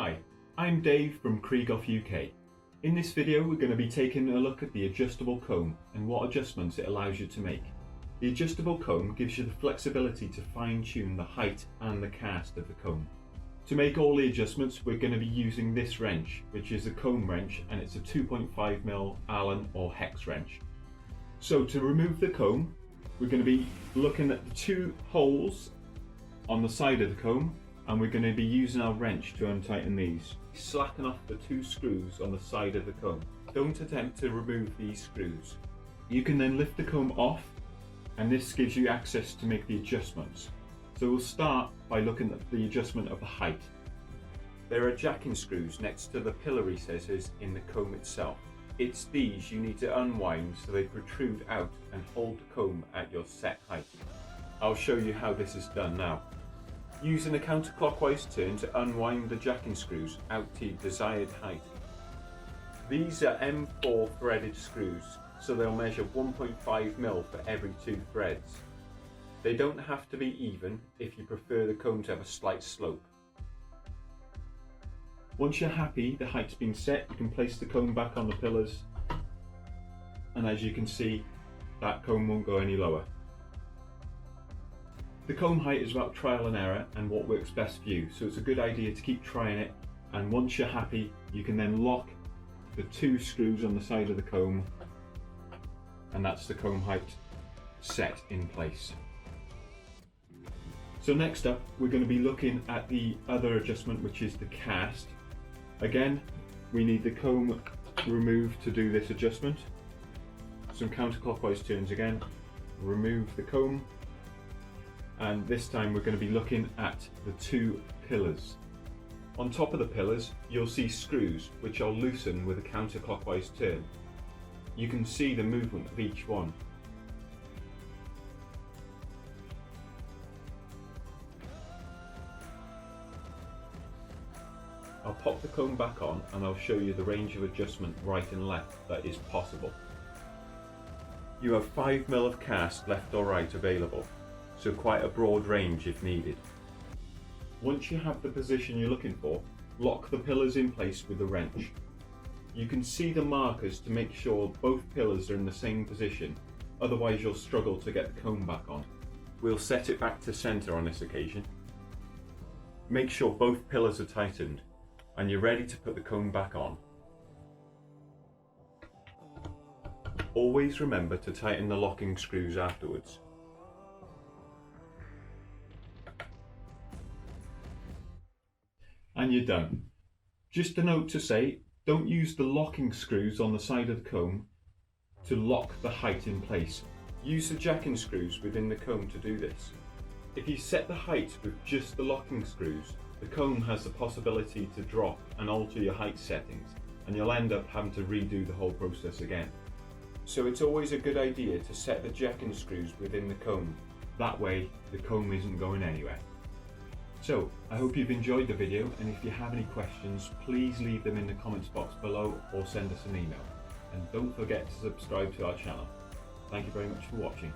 Hi, I'm Dave from Krieghoff UK. In this video we're going to be taking a look at the adjustable comb and what adjustments it allows you to make. The adjustable comb gives you the flexibility to fine-tune the height and the cast of the comb. To make all the adjustments we're going to be using this wrench, which is a comb wrench, and it's a 2.5mm Allen or hex wrench. So to remove the comb, we're going to be looking at the two holes on the side of the comb, and we're going to be using our wrench to untighten these. Slacken off the two screws on the side of the comb. Don't attempt to remove these screws. You can then lift the comb off, and this gives you access to make the adjustments. So we'll start by looking at the adjustment of the height. There are jacking screws next to the pillar recesses in the comb itself. It's these you need to unwind so they protrude out and hold the comb at your set height. I'll show you how this is done now. Using a counterclockwise turn to unwind the jacking screws out to your desired height. These are M4 threaded screws, so they'll measure 1.5mm for every 2 threads. They don't have to be even if you prefer the comb to have a slight slope. Once you're happy the height's been set, you can place the comb back on the pillars, and as you can see, that comb won't go any lower. The comb height is about trial and error and what works best for you, so it's a good idea to keep trying it, and once you're happy you can then lock the 2 screws on the side of the comb, and that's the comb height set in place. So next up we're going to be looking at the other adjustment, which is the cast. Again, we need the comb removed to do this adjustment. Some counterclockwise turns again, remove the comb, and this time we're going to be looking at the 2 pillars. On top of the pillars you'll see screws which I'll loosen with a counterclockwise turn. You can see the movement of each one. I'll pop the comb back on and I'll show you the range of adjustment right and left that is possible. You have 5mm of cast left or right available, so quite a broad range if needed. Once you have the position you're looking for, lock the pillars in place with the wrench. You can see the markers to make sure both pillars are in the same position, otherwise you'll struggle to get the comb back on. We'll set it back to centre on this occasion. Make sure both pillars are tightened, and you're ready to put the comb back on. Always remember to tighten the locking screws afterwards. And you're done. Just a note to say, don't use the locking screws on the side of the comb to lock the height in place. Use the jacking screws within the comb to do this. If you set the height with just the locking screws, the comb has the possibility to drop and alter your height settings, and you'll end up having to redo the whole process again. So it's always a good idea to set the jacking screws within the comb. That way the comb isn't going anywhere. So, I hope you've enjoyed the video, and if you have any questions, please leave them in the comments box below or send us an email. And don't forget to subscribe to our channel. Thank you very much for watching.